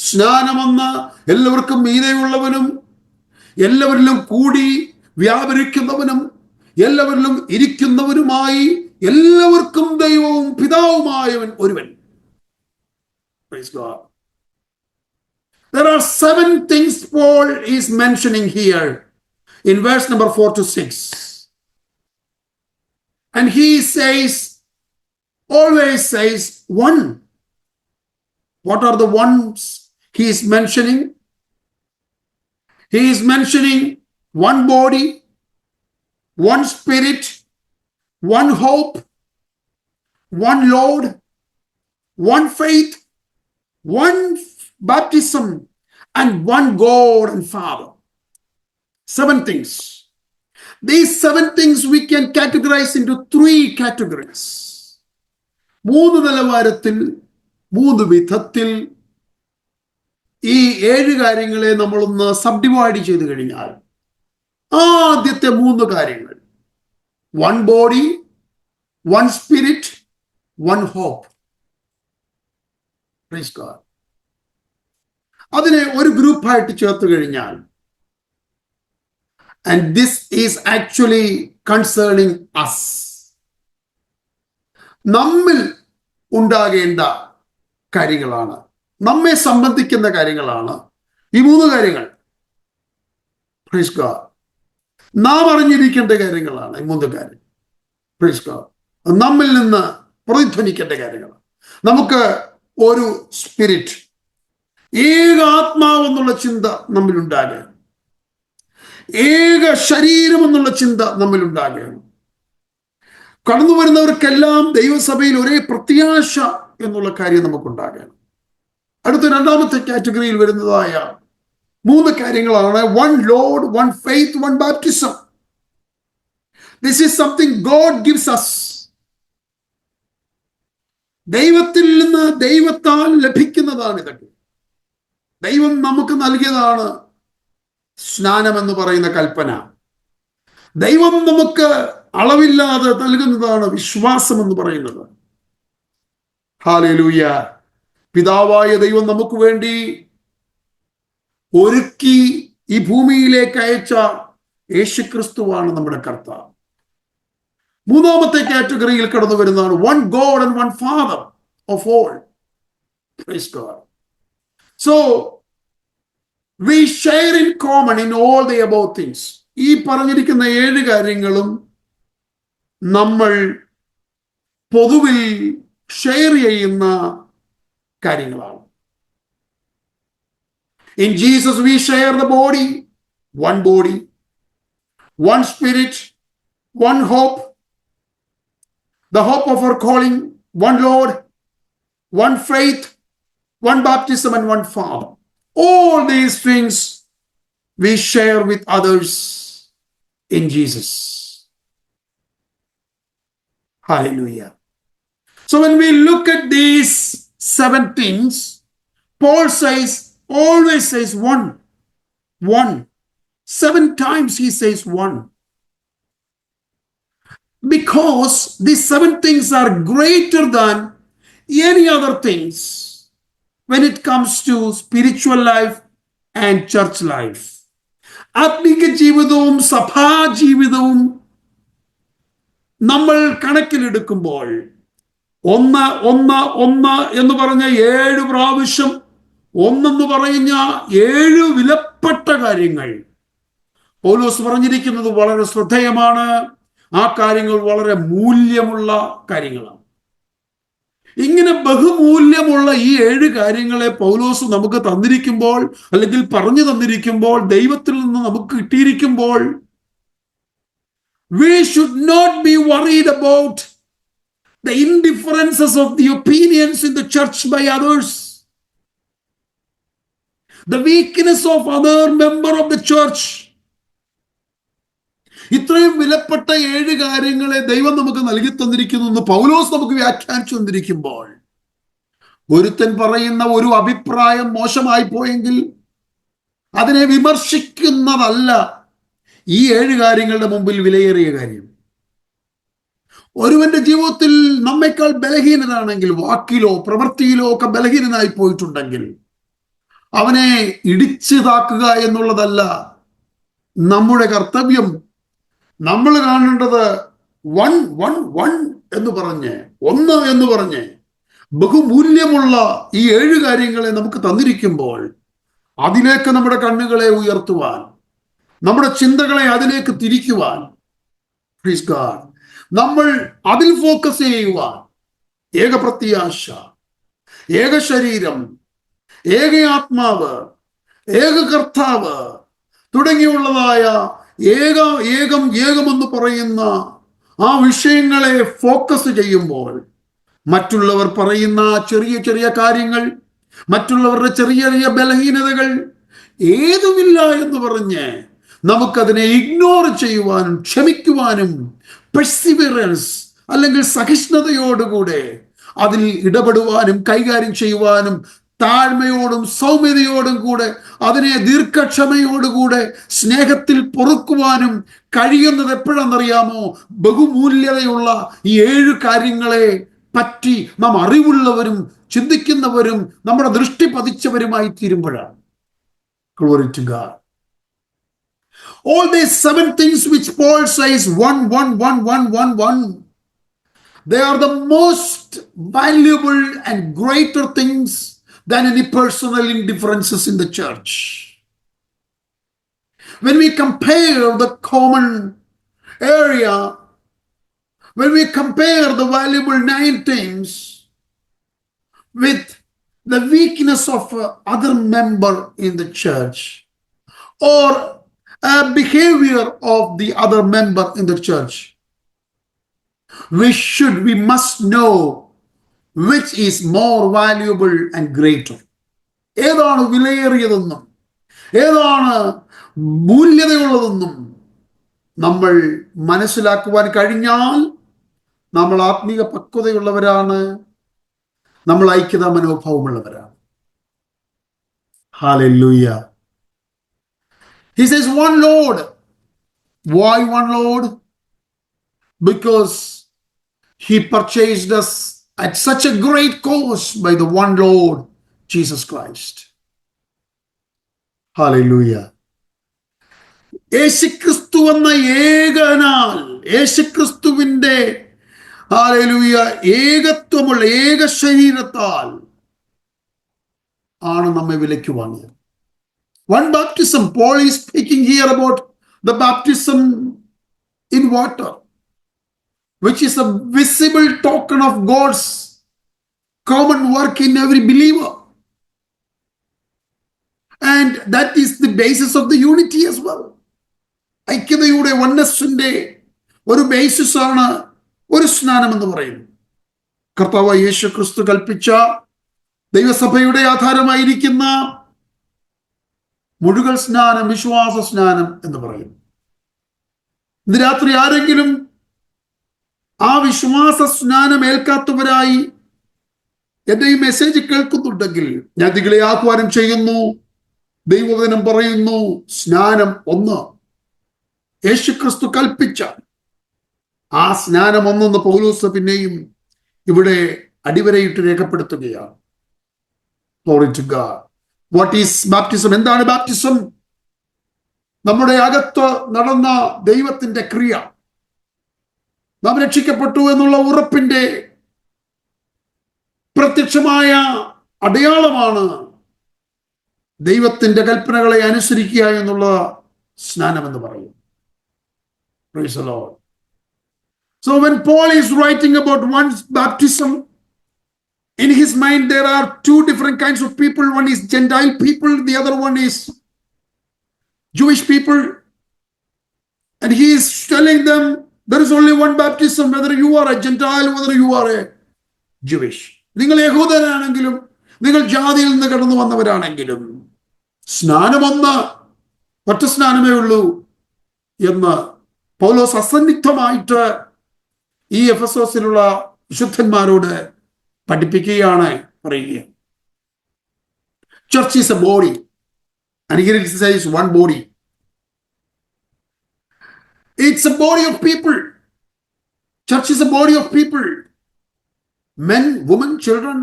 Speaker 2: സ്നാനമൊന്ന്, എല്ലാവർക്കും മീതെയുള്ളവനും എല്ലാവരിലും കൂടി വ്യാപരിക്കുന്നവനും എല്ലാവരിലും ഇരിക്കുന്നവനുമായി എല്ലാവർക്കും ദൈവവും പിതാവുമായവൻ ഒരുവൻ. Praise God. There are 7 things Paul is mentioning here in verse number 4 to 6. And he says, always says one. What are the ones he is mentioning? He is mentioning one body, one spirit, one hope, one Lord, one faith, one baptism, and one God and Father. 7 things. These 7 things we can categorize into 3 categories. 3 നിലവാരത്തിൽ, 3 വിധത്തിൽ ഈ 7 കാര്യങ്ങളെ നമ്മളൊന്ന് സബ്ഡിവൈഡ് ചെയ്ത് കഴിഞ്ഞാൽ, ആദ്യത്തെ 3 കാര്യങ്ങൾ, one body, one spirit, one hope. Praise God. അതിനെ ഒരു ഗ്രൂപ്പായിട്ട് ചേർത്ത് കഴിഞ്ഞാൽ, and this is actually concerning us. നമ്മിൽ ഉണ്ടാകേണ്ട കാര്യങ്ങളാണ്, നമ്മെ സംബന്ധിക്കുന്ന കാര്യങ്ങളാണ് ഈ 3 കാര്യങ്ങൾ. Praise God. നാം അറിഞ്ഞിരിക്കേണ്ട കാര്യങ്ങളാണ് ഈ 3 കാര്യം. Praise God. നമ്മിൽ നിന്ന് പ്രതിധ്വനിക്കേണ്ട കാര്യങ്ങളാണ്. നമുക്ക് ഒരു സ്പിരിറ്റ്, ഏക ആത്മാവെന്നുള്ള ചിന്ത നമ്മിലുണ്ടാകുകയാണ്. ഏക ശരീരം എന്നുള്ള ചിന്ത നമ്മിലുണ്ടാകുകയാണ്. കടന്നു വരുന്നവർക്കെല്ലാം ദൈവസഭയിൽ ഒരേ പ്രത്യാശ എന്നുള്ള കാര്യം നമുക്കുണ്ടാകുകയാണ്. അടുത്ത 2ാമത്തെ കാറ്റഗറിയിൽ വരുന്നതായ 3 കാര്യങ്ങളാണ് one Lord, one faith, one baptism. This is something God gives us. ദൈവത്തിൽ നിന്ന്, ദൈവത്താൽ ലഭിക്കുന്നതാണ് ഇതൊക്കെ. ദൈവം നമുക്ക് നൽകിയതാണ് സ്നാനം എന്ന് പറയുന്ന കൽപ്പന. ദൈവം നമുക്ക് അളവില്ലാതെ നൽകുന്നതാണ് വിശ്വാസം എന്ന് പറയുന്നത്. ഹല്ലേലൂയ. പിതാവായ ദൈവം നമുക്ക് വേണ്ടി ഒരുക്കി ഈ ഭൂമിയിലേക്ക് അയച്ച യേശുക്രിസ്തുവാണ് നമ്മുടെ കർത്താവ്. 3ാമത്തെ കാറ്റഗറിയിൽ കടന്നു വരുന്നതാണ് one God and one Father of all. Praise God. So we share in common in all the above things. ഈ പറഞ്ഞിരിക്കുന്ന 7 കാര്യങ്ങളും നമ്മൾ പൊതുവിൽ ഷെയർ ചെയ്യുന്ന കാര്യങ്ങളാണ്. In Jesus we share the body, one spirit, one hope, the hope of our calling, one Lord, one faith, one baptism, and one Father. All these things we share with others in Jesus. Hallelujah. So when we look at these 7 things, Paul always says one. 7 times he says one. Because these 7 things are greater than any other things when it comes to spiritual life and church life. ആത്മീക ജീവിതവും സഭാ ജീവിതവും നമ്മൾ കണക്കിലെടുക്കുമ്പോൾ ഒന്ന് എന്ന് പറഞ്ഞ 7 പ്രാവശ്യം, ഒന്നെന്ന് പറഞ്ഞ 7 വിലപ്പെട്ട കാര്യങ്ങൾ പൗലോസ് പറഞ്ഞിരിക്കുന്നത് വളരെ ശ്രദ്ധേയമാണ്. ആ കാര്യങ്ങൾ വളരെ മൂല്യമുള്ള കാര്യങ്ങളാണ്. ഇങ്ങനെ ബഹുമൂല്യമുള്ള ഈ 7 കാര്യങ്ങളെ പൗലോസ് നമുക്ക് തന്നിരിക്കുമ്പോൾ, അല്ലെങ്കിൽ പറഞ്ഞു തന്നിരിക്കുമ്പോൾ, ദൈവത്തിൽ നിന്ന് നമുക്ക് കിട്ടിയിരിക്കുമ്പോൾ, we should not be worried about the indifferences of the opinions in the church by others, the weakness of other member of the church. ഇത്രയും വിലപ്പെട്ട 7 കാര്യങ്ങളെ ദൈവം നമുക്ക് നൽകി തന്നിരിക്കുന്നു എന്ന് പൗലോസ് നമുക്ക് വ്യാഖ്യാനിച്ചു തന്നിരിക്കുമ്പോൾ, ഒരുത്തൻ പറയുന്ന ഒരു അഭിപ്രായം മോശമായി പോയെങ്കിൽ അതിനെ വിമർശിക്കുന്നതല്ല ഈ 7 കാര്യങ്ങളുടെ മുമ്പിൽ വിലയേറിയ കാര്യം. ഒരുവന്റെ ജീവിതത്തിൽ നമ്മേക്കാൾ ബലഹീനനാണെങ്കിൽ, വാക്കിലോ പ്രവൃത്തിയിലോ ഒക്കെ ബലഹീനനായി പോയിട്ടുണ്ടെങ്കിൽ, അവനെ ഇടിച്ചു താക്കുക എന്നുള്ളതല്ല നമ്മുടെ കർത്തവ്യം. നമ്മൾ കാണേണ്ടത് വൺ എന്ന് പറഞ്ഞ്, ഒന്ന് എന്ന് പറഞ്ഞ് ബഹുമൂല്യമുള്ള ഈ 7 കാര്യങ്ങളെ നമുക്ക് തന്നിരിക്കുമ്പോൾ അതിലേക്ക് നമ്മുടെ കണ്ണുകളെ ഉയർത്തുവാൻ, നമ്മുടെ ചിന്തകളെ അതിലേക്ക് തിരിക്കുവാൻ, Praise God, നമ്മൾ അതിൽ ഫോക്കസ് ചെയ്യുവാൻ, ഏക പ്രത്യാശ, ഏക ശരീരം, ഏക ആത്മാവ്, ഏക കർത്താവ് തുടങ്ങിയുള്ളതായ ഏകമെന്ന് പറയുന്ന ആ വിഷയങ്ങളെ ഫോക്കസ് ചെയ്യുമ്പോൾ മറ്റുള്ളവർ പറയുന്ന ചെറിയ ചെറിയ കാര്യങ്ങൾ, മറ്റുള്ളവരുടെ ചെറിയ ചെറിയ ബലഹീനതകൾ ഏതുമില്ല എന്ന് പറഞ്ഞ് നമുക്കതിനെ ഇഗ്നോർ ചെയ്യുവാനും ക്ഷമിക്കുവാനും പെർസിവിയറൻസ് അല്ലെങ്കിൽ സഹിഷ്ണുതയോടുകൂടെ അതിൽ ഇടപെടുവാനും കൈകാര്യം ചെയ്യുവാനും താഴ്മയോടും സൗമ്യതയോടും കൂടെ അതിനെ ദീർഘക്ഷമയോടുകൂടെ സ്നേഹത്തിൽ പൊറുക്കുവാനും കഴിയുന്നത് എപ്പോഴാണെന്നറിയാമോ? ബഹുമൂല്യതയുള്ള ഈ 7 കാര്യങ്ങളെ പറ്റി നാം അറിവുള്ളവരും ചിന്തിക്കുന്നവരും നമ്മുടെ ദൃഷ്ടി പതിച്ചവരുമായി തീരുമ്പോഴാണ്. Glory to God. All these 7 things which Paul says, 1, 1, 1, 1, 1, 1, they are the most valuable and greater things than any personal indifferences in the church. When we compare the common area, when we compare the valuable 9 things with the weakness of other member in the church or a behavior of the other member in the church, we must know which is more valuable and greater. ഏതാണ് വിലയേറിയതെന്നും ഏതാണ് മൂല്യതയുള്ളതെന്നും നമ്മൾ മനസ്സിലാക്കുവാൻ കഴിഞ്ഞാൽ നമ്മൾ ആത്മീയ പക്വതയുള്ളവരാണ്, നമ്മൾ ഐക്യത മനോഭാവമുള്ളവരാണ്. Hallelujah. He says one Lord. Why one Lord? Because he purchased us at such a great cost by the one Lord, Jesus Christ. Hallelujah. യേശുക്രിസ്തു എന്ന ഏകനാൽ, യേശുക്രിസ്തുവിന്റെ ഹല്ലേലൂയ ഏകത്വമുള്ള ഏക ശരീരത്താൽ ആണ് നമ്മെ വിലയ്ക്ക് വാങ്ങിയത്. One baptism. Paul is speaking here about the baptism in water, which is a visible token of God's common work in every believer. And that is the basis of the unity as well. ഐക്യതയുടെ വണ്ണസിന്റെ ഒരു basis ആണ് ഒരു സ്നാനം എന്ന് പറയുന്നത്. കർത്താവ് യേശു ക്രിസ്തു കൽപ്പിച്ച ദൈവസഭയുടെ ആധാരമായിരിക്കുന്ന മുഴുകൽ സ്നാനം, വിശ്വാസ സ്നാനം എന്ന് പറയും. ഇന്ന് രാത്രി ആരെങ്കിലും ആ വിശ്വാസ സ്നാനം ഏൽക്കാത്തവരായി എന്റെ ഈ മെസ്സേജ് കേൾക്കുന്നുണ്ടെങ്കിൽ ഞാൻ നിങ്ങളെ ആഹ്വാനം ചെയ്യുന്നു. ദൈവവചനം പറയുന്നു, സ്നാനം 1, യേശുക്രിസ്തു കൽപ്പിച്ച ആ സ്നാനം 1 പൗലോസ് പിന്നെയും ഇവിടെ അടിവരയിട്ട് രേഖപ്പെടുത്തുകയാണ്. Glory to God. What is baptism? എന്താണ് ബാപ്റ്റിസം? നമ്മുടെ അകത്ത് നടന്ന ദൈവത്തിന്റെ ക്രിയ, നാം രക്ഷിക്കപ്പെട്ടു എന്നുള്ള ഉറപ്പിന്റെ പ്രത്യക്ഷമായ അടയാളമാണ് ദൈവത്തിന്റെ കൽപ്പനകളെ അനുസരിക്കുക എന്നുള്ള സ്നാനം എന്ന് പറയും. Praise the Lord. So when Paul is writing about one's baptism, in his mind there are 2 different kinds of people. One is Gentile people, the other one is Jewish people. And he is telling them there is only one baptism, whether you are a Gentile, whether you are a Jewish. നിങ്ങൾ യഹൂദനാണെങ്കിലും നിങ്ങൾ ജാതിയിൽ നിന്ന് കടന്നു വന്നവരാണെങ്കിലും സ്നാനം 1, ഒറ്റ സ്നാനമേ ഉള്ളൂ എന്ന് പൗലോസ് അസന്നിഗ്ധമായിട്ട് ഈ എഫെസോസിലുള്ള വിശുദ്ധന്മാരോട് പഠിപ്പിക്കുകയാണ്, പറയുക. Church is a body, and here it says one body. It's a body of people. Church is a body of people. Men, women, children,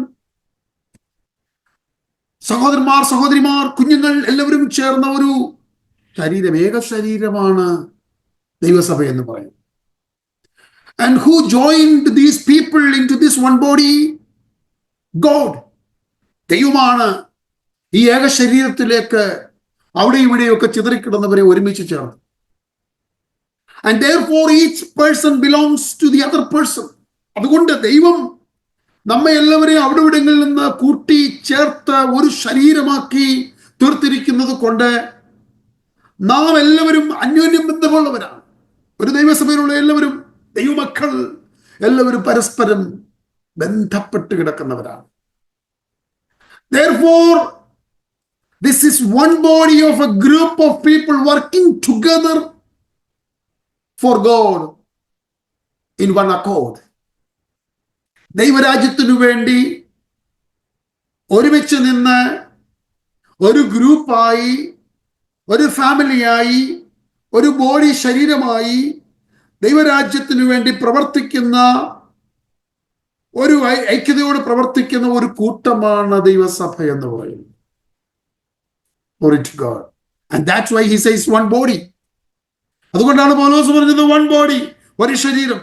Speaker 2: സഹോദരന്മാർ, സഹോദരിമാർ, കുഞ്ഞുങ്ങൾ എല്ലാവരും ചേർന്ന ഒരു ശരീരം, ഏക ശരീരമാണ് ദൈവസഭ എന്ന് പറയും. And who joined these people into this one body? God. ദൈവമാണ് ഈ ഏക ശരീരത്തിലേക്ക് അവിടെ ഇവിടെയൊക്കെ ചിതറിക്കിടന്നവരെ ഒരുമിച്ച് ചേർന്നു. And therefore each person belongs to the other person. അതുകൊണ്ട് ദൈവം നമ്മെ എല്ലാവരെയും അവിടെ ഇവിടങ്ങളിൽ നിന്ന് കൂട്ടി ചേർത്ത് ഒരു ശരീരമാക്കി തീർത്തിരിക്കുന്നത് കൊണ്ട് നാം എല്ലാവരും അന്യോന്യം ബന്ധമുള്ളവരാണ്. ഒരു ദൈവസഭയിലുള്ള എല്ലാവരും ദൈവമക്കൾ എല്ലാവരും പരസ്പരം ബന്ധപ്പെട്ട് കിടക്കുന്നവരാണ്. Therefore this is one body of a group of people working together for God in one accord. ദൈവരാജ്യത്തിനു വേണ്ടി ഒരുമിച്ച് നിന്ന് ഒരു ഗ്രൂപ്പായി, ഒരു ഫാമിലിയായി, ഒരു ബോഡി ശരീരമായി ദൈവരാജ്യത്തിനു വേണ്ടി പ്രവർത്തിക്കുന്ന ഒരു ഐക്യതയോട് പ്രവർത്തിക്കുന്ന ഒരു കൂട്ടമാണ് ദൈവസഭ എന്ന് പറയുന്നത്. Glory to God. And that's why he says one body. അതുകൊണ്ടാണ് പൗലോസ് പറഞ്ഞത് one body, ഒരു ശരീരം.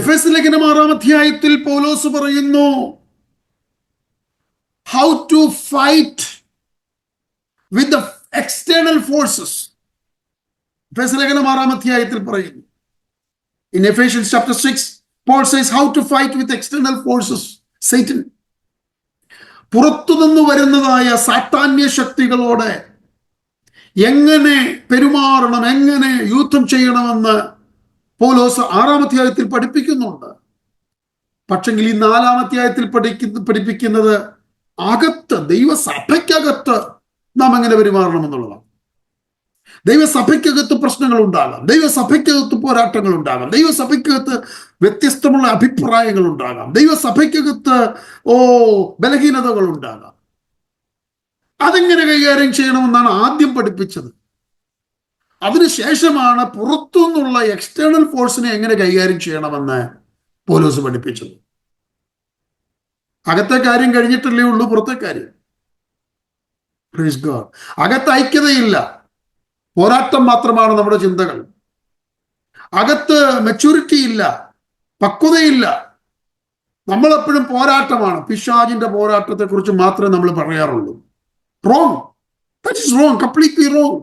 Speaker 2: എഫെസ്യ ലേഖനം 6-ാം അധ്യായത്തിൽ പൗലോസ് പറയുന്നു how to fight with the external forces. എഫെസ്യ ലേഖനം 6-ാം അധ്യായത്തിൽ പറയുന്നു. In Ephesians chapter 6, Paul says how to fight with external forces, Satan. പുറത്തുനിന്ന് വരുന്നതായ സാത്താന്യ ശക്തികളോട് എങ്ങനെ പെരുമാറണം, എങ്ങനെ യുദ്ധം ചെയ്യണമെന്ന് പൗലോസ് 6-ാം അധ്യായത്തിൽ പഠിപ്പിക്കുന്നുണ്ട്. പക്ഷെങ്കിൽ ഈ 4-ാം അധ്യായത്തിൽ പഠിപ്പിക്കുന്നത് അകത്ത്, ദൈവസഭയ്ക്കകത്ത് നാം എങ്ങനെ പെരുമാറണം എന്നുള്ളതാണ്. ദൈവസഭയ്ക്കകത്ത് പ്രശ്നങ്ങൾ ഉണ്ടാകാം, ദൈവസഭയ്ക്കകത്ത് പോരാട്ടങ്ങൾ ഉണ്ടാകാം, ദൈവസഭയ്ക്കകത്ത് വ്യത്യസ്തമുള്ള അഭിപ്രായങ്ങൾ ഉണ്ടാകാം, ദൈവസഭയ്ക്കകത്ത് ബലഹീനതകൾ ഉണ്ടാകാം. അതെങ്ങനെ കൈകാര്യം ചെയ്യണമെന്നാണ് ആദ്യം പഠിപ്പിച്ചത്. അതിനുശേഷമാണ് പുറത്തുനിന്നുള്ള എക്സ്റ്റേണൽ ഫോഴ്സിനെ എങ്ങനെ കൈകാര്യം ചെയ്യണമെന്ന് പൗലോസ് പഠിപ്പിച്ചത്. അകത്തെ കാര്യം കഴിഞ്ഞിട്ടല്ലേ ഉള്ളൂ പുറത്തെ കാര്യം. Praise God. അകത്ത് ഐക്യതയില്ല, പോരാട്ടം മാത്രമാണ് നമ്മുടെ ചിന്തകൾ. അകത്ത് മെച്യൂരിറ്റി ഇല്ല, പക്വതയില്ല. നമ്മളെപ്പോഴും പോരാട്ടമാണ്. പിശാചിന്റെ പോരാട്ടത്തെ കുറിച്ച് മാത്രമേ നമ്മൾ പറയാറുള്ളൂ. Wrong. That is wrong. Completely wrong.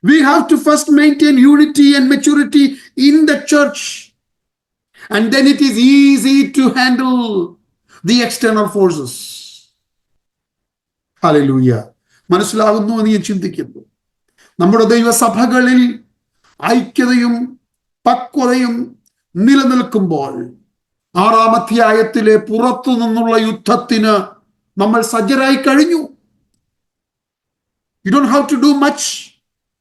Speaker 2: We have to first maintain unity and maturity in the church. And then it is easy to handle the external forces. Hallelujah. മനസ്സിലാകുന്നു എന്ന് ഞാൻ ചിന്തിക്കുന്നു. നമ്മുടെ ദൈവസഭകളിൽ ഐക്യതയും പക്വതയും നിലനിൽക്കുമ്പോൾ 6-ാം അധ്യായത്തിലെ പുറത്തു നിന്നുള്ള യുദ്ധത്തിന് നമ്മൾ സജ്ജരായി കഴിഞ്ഞു. You don't have to do much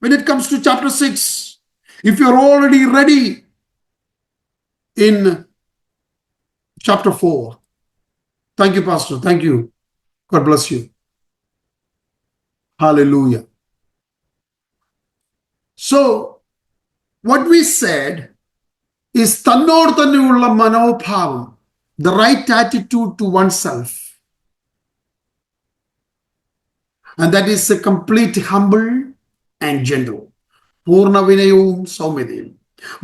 Speaker 2: when it comes to chapter 6. If you're already ready in chapter 4. Thank you, Pastor. Thank you. God bless you. Hallelujah. So, what we said is തന്നോട് തന്നെയുള്ള മനോഭാവം, the right attitude to oneself. And that is a complete humble and gentle. പൂർണ്ണ വിനയവും സൗമ്യതയും.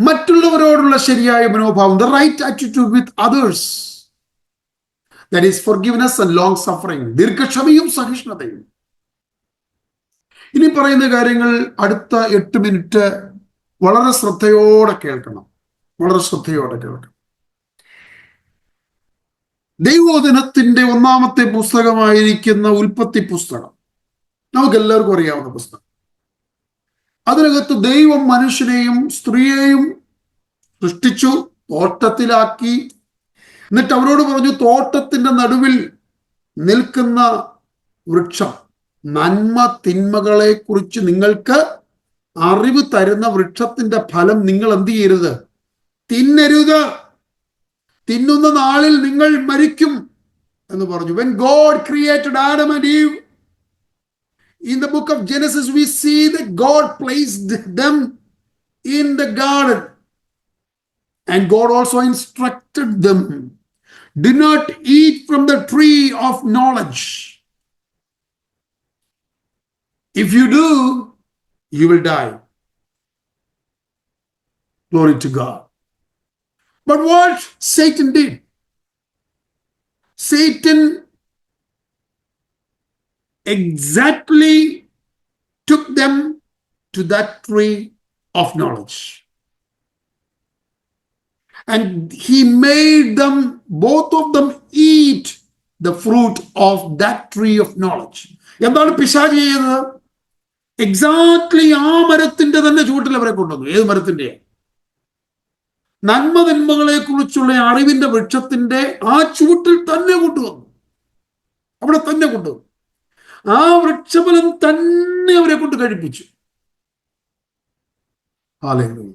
Speaker 2: മറ്റുള്ളവരോടുള്ള ശരിയായ മനോഭാവം, the right attitude with others. That is forgiveness and long suffering. ദീർഘക്ഷമയും സഹിഷ്ണുതയും. ഇനി പറയുന്ന കാര്യങ്ങൾ അടുത്ത 8 മിനിറ്റ് വളരെ ശ്രദ്ധയോടെ കേൾക്കണം. വളരെ ശ്രദ്ധയോടെ കേൾക്കണം. ദൈവവചനത്തിന്റെ 1-ാമത്തെ പുസ്തകമായിരിക്കുന്ന ഉൽപ്പത്തി പുസ്തകം നമുക്ക് എല്ലാവർക്കും അറിയാവുന്ന പുസ്തകം. അതിനകത്ത് ദൈവം മനുഷ്യനെയും സ്ത്രീയെയും സൃഷ്ടിച്ചു, തോട്ടത്തിലാക്കി. എന്നിട്ട് അവരോട് പറഞ്ഞു, തോട്ടത്തിന്റെ നടുവിൽ നിൽക്കുന്ന വൃക്ഷം, നന്മ തിന്മകളെ കുറിച്ച് നിങ്ങൾക്ക് അറിവ് തരുന്ന വൃക്ഷത്തിന്റെ ഫലം നിങ്ങൾ എന്ത് ചെയ്യരുത്, തിന്നരുത്, തിന്നുന്ന നാളിൽ നിങ്ങൾ മരിക്കും എന്ന് പറഞ്ഞു. When God created Adam and Eve, in the book of Genesis, we see that God placed them in the garden. And God also instructed them, do not eat from the tree of knowledge. If you do, you will die. Glory to God. But what Satan did? Satan exactly took them to that tree of knowledge. And he made them, both of them, eat the fruit of that tree of knowledge. എന്താണ് പിശാച് ചെയ്തത്? Exactly ആ മരത്തിന്റെ തന്നെ ചുവട്ടിൽ അവരെ കൊണ്ടുവന്നു. ഏത് മരത്തിന്റെ? നന്മ തിന്മകളെ കുറിച്ചുള്ള അറിവിന്റെ വൃക്ഷത്തിന്റെ ആ ചുവട്ടിൽ തന്നെ കൊണ്ടുവന്നു. അവിടെ തന്നെ കൊണ്ടുവന്നു. ആ വൃക്ഷഫലം തന്നെ അവരെ കൊണ്ട് കഴിപ്പിച്ചു. ഹല്ലേലൂയ.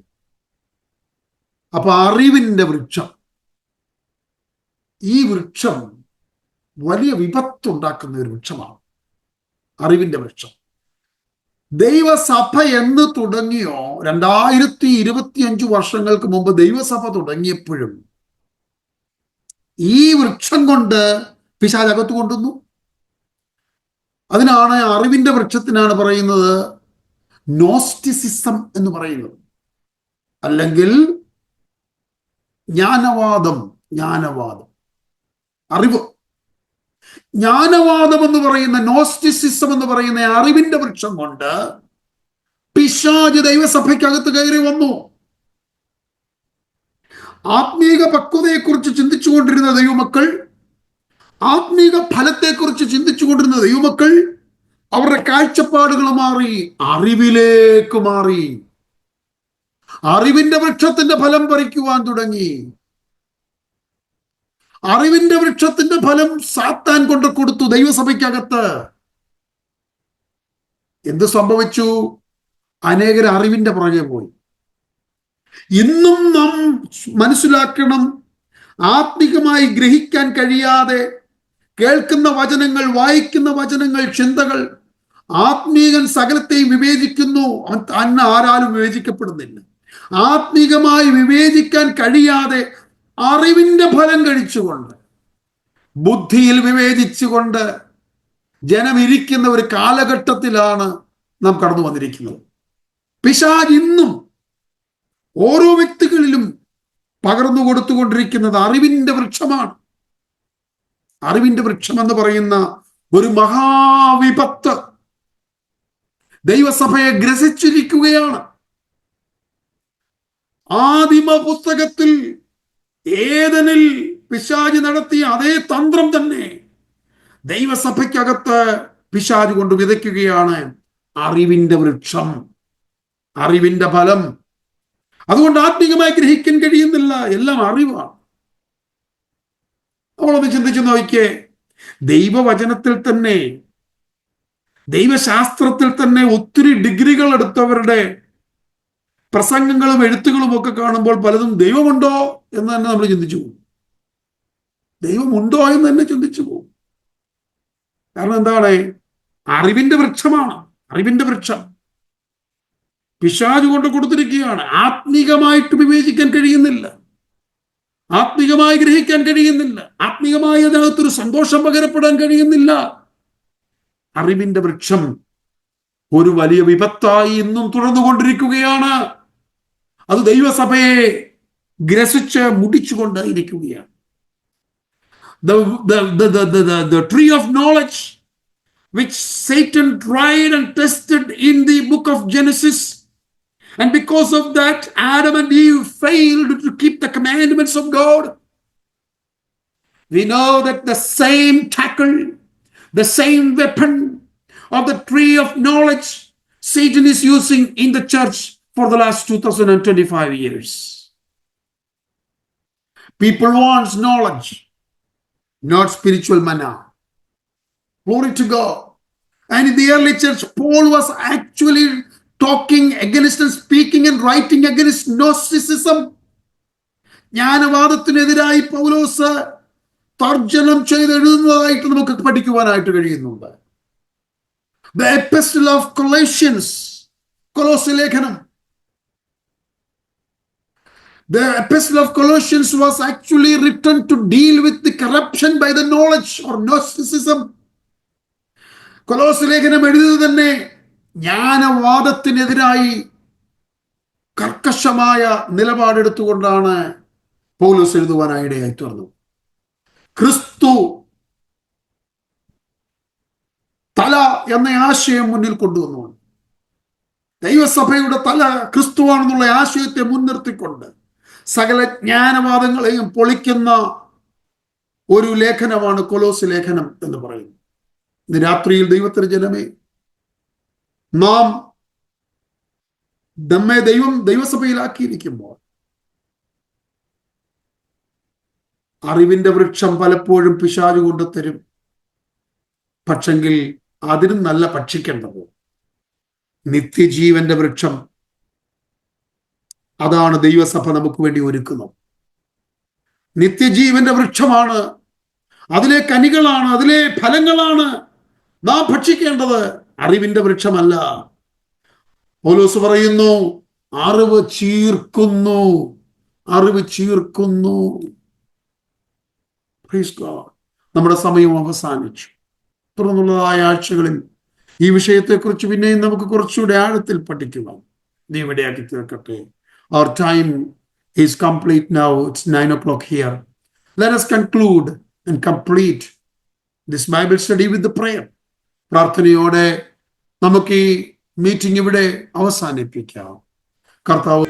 Speaker 2: അപ്പൊ അറിവിന്റെ വൃക്ഷം, ഈ വൃക്ഷം വലിയ വിപത്തുണ്ടാക്കുന്ന ഒരു വൃക്ഷമാണ്. അറിവിന്റെ വൃക്ഷം. ദൈവസഭ എന്ന് തുടങ്ങിയോ, 2025 വർഷങ്ങൾക്ക് മുമ്പ് ദൈവസഭ തുടങ്ങിയപ്പോഴും ഈ വൃക്ഷം കൊണ്ട് പിശാച് അകത്ത് കൊണ്ടുവന്നു. അതിനാണ്, അറിവിന്റെ വൃക്ഷത്തിനാണ് പറയുന്നത് നോസ്റ്റിസിസം എന്ന് പറയുന്നത്, അല്ലെങ്കിൽ ജ്ഞാനവാദം. അറിവ്, ജ്ഞാനവാദം എന്ന് പറയുന്ന, നോസ്റ്റിസിസം എന്ന് പറയുന്ന അറിവിന്റെ വൃക്ഷം കൊണ്ട് പിശാച് ദൈവസഭയ്ക്കകത്ത് കയറി വന്നു. ആത്മീക പക്വതയെക്കുറിച്ച് ചിന്തിച്ചുകൊണ്ടിരുന്ന ദൈവമക്കൾ, ആത്മീക ഫലത്തെക്കുറിച്ച് ചിന്തിച്ചുകൊണ്ടിരുന്ന ദൈവമക്കൾ, അവരുടെ കാഴ്ചപ്പാടുകൾ മാറി, അറിവിലേക്ക് മാറി. അറിവിന്റെ വൃക്ഷത്തിന്റെ ഫലം പറിക്കുവാൻ തുടങ്ങി. അറിവിന്റെ വൃക്ഷത്തിന്റെ ഫലം സാത്താൻ കൊണ്ട് കൊടുത്തു ദൈവസഭയ്ക്കകത്ത്. എന്ത് സംഭവിച്ചു? അനേകർ അറിവിന്റെ പുറകെ പോയി. ഇന്നും നാം മനസ്സിലാക്കണം, ആത്മികമായി ഗ്രഹിക്കാൻ കഴിയാതെ കേൾക്കുന്ന വചനങ്ങൾ, വായിക്കുന്ന വചനങ്ങൾ, ചിന്തകൾ, ആത്മീകൻ സകലത്തെയും വിവേചിക്കുന്നു, അന്ന് ആരാലും വിവേചിക്കപ്പെടുന്നില്ല. ആത്മീകമായി വിവേചിക്കാൻ കഴിയാതെ അറിവിന്റെ ഫലം കഴിച്ചുകൊണ്ട്, ബുദ്ധിയിൽ വിവേചിച്ചുകൊണ്ട് ജനം ഇരിക്കുന്ന ഒരു കാലഘട്ടത്തിലാണ് നാം കടന്നു വന്നിരിക്കുന്നത്. പിശാച് ഇന്നും ഓരോ വ്യക്തികളിലും പകർന്നു കൊടുത്തുകൊണ്ടിരിക്കുന്നത് അറിവിന്റെ വൃക്ഷമാണ്. അറിവിന്റെ വൃക്ഷം എന്ന് പറയുന്ന ഒരു മഹാവിപത്ത് ദൈവസഭയെ ഗ്രസിച്ചിരിക്കുകയാണ്. ആദിമ പുസ്തകത്തിൽ ഏദനിൽ പിശാച് നടത്തിയ അതേ തന്ത്രം തന്നെ ദൈവസഭയ്ക്കകത്ത് പിശാച് കൊണ്ട് വിതയ്ക്കുകയാണ്. അറിവിന്റെ വൃക്ഷം, അറിവിന്റെ ഫലം. അതുകൊണ്ട് ആത്മീകമായി ഗ്രഹിക്കാൻ കഴിയുന്നില്ല, എല്ലാം അറിവാണ്. നമ്മളൊന്ന് ചിന്തിച്ചു നോക്കിയേ, ദൈവവചനത്തിൽ തന്നെ, ദൈവശാസ്ത്രത്തിൽ തന്നെ ഒത്തിരി ഡിഗ്രികൾ എടുത്തവരുടെ പ്രസംഗങ്ങളും എഴുത്തുകളും ഒക്കെ കാണുമ്പോൾ പലതും ദൈവമുണ്ടോ എന്ന് തന്നെ നമ്മൾ ചിന്തിച്ചു പോകും. ദൈവമുണ്ടോ എന്ന് തന്നെ ചിന്തിച്ചു പോകും. കാരണം എന്താണ്? അറിവിന്റെ വൃക്ഷമാണ്. അറിവിന്റെ വൃക്ഷം പിശാച് കൊണ്ട് കൊടുത്തിരിക്കുകയാണ്. ആത്മീകമായിട്ട് വിവേചിക്കാൻ കഴിയുന്നില്ല, ആത്മീകമായി ഗ്രഹിക്കാൻ കഴിയുന്നില്ല, ആത്മീകമായി അതിനകത്തൊരു സന്തോഷം പകരപ്പെടാൻ കഴിയുന്നില്ല. അറിവിന്റെ വൃക്ഷം ഒരു വലിയ വിപത്തായി ഇന്നും തുടർന്നുകൊണ്ടിരിക്കുകയാണ്. അത് ദൈവസഭയെ ഗ്രസിച്ച് മുടിച്ചുകൊണ്ടിരിക്കുകയാണ്. The tree of knowledge which Satan tried and tested in the book of Genesis, and because of that Adam and Eve failed to keep the commandments of God. We know that the same tackle, the same weapon of the tree of knowledge Satan is using in the church for the last 2025 years. People want knowledge, not spiritual manna. Glory to God. And in the early church, Paul was actually talking against and speaking and writing against Gnosticism. ജ്ഞാനവാദത്തിനെതിരായി പൗലോസ് തർജ്ജനം ചെയ്ത് എഴുതുന്നതായിട്ട് നമുക്ക് പഠിക്കുവാനായിട്ട് കഴിയുന്നുണ്ട്. The Epistle of Colossians, കൊലോസ്യ ലേഖനം. The Epistle of Colossians was actually written to deal with the corruption by the knowledge or Gnosticism. കൊലോസ്യ ലേഖനം എഴുതിയത് തന്നെ ജ്ഞാനവാദത്തിനെതിരായി കർക്കശമായ നിലപാടെടുത്തുകൊണ്ടാണ് പൗലോസ് എഴുതുവാനായിടയായി തീർന്നു. ക്രിസ്തു തല എന്ന ആശയം മുന്നിൽ കൊണ്ടുവന്നു. ദൈവസഭയുടെ തല ക്രിസ്തുവാണെന്നുള്ള ആശയത്തെ മുൻനിർത്തിക്കൊണ്ട് സകല ജ്ഞാനവാദങ്ങളെയും പൊളിക്കുന്ന ഒരു ലേഖനമാണ് കൊലോസ് ലേഖനം എന്ന് പറയുന്നത്. ഇന്ന് രാത്രിയിൽ ദൈവത്തിന്റെ ജനമേ, നമ്മെ ദൈവസഭയിലാക്കിയിരിക്കുമ്പോൾ അറിവിന്റെ വൃക്ഷം പലപ്പോഴും പിശാചു കൊണ്ടുതരും. പക്ഷെങ്കിൽ അതിനും നല്ല ഭക്ഷിക്കേണ്ടത് നിത്യജീവന്റെ വൃക്ഷം. അതാണ് ദൈവസഭ നമുക്ക് വേണ്ടി ഒരുക്കുന്നത്. നിത്യജീവന്റെ വൃക്ഷമാണ്, അതിലെ കനികളാണ്, അതിലെ ഫലങ്ങളാണ് നാം ഭക്ഷിക്കേണ്ടത്, അറിവിന്റെ വൃക്ഷമല്ല. പൗലോസ് പറയുന്നു, അറിവ് ചീർക്കുന്നു. നമ്മുടെ സമയം അവസാനിച്ചു. തുടർന്നുള്ളതായ ആഴ്ചകളിൽ ഈ വിഷയത്തെക്കുറിച്ച് പിന്നെയും നമുക്ക് കുറച്ചുകൂടെ ആഴത്തിൽ പഠിക്കുവാൻ ദൈവമിടയാക്കി തീർക്കട്ടെ. Our time is complete now. It's 9 o'clock here. Let us conclude and complete this Bible study with the prayer. പ്രാർത്ഥനയോടെ നമുക്ക് ഈ മീറ്റിംഗ് ഇവിടെ അവസാനിപ്പിക്കാം. കർത്താവ്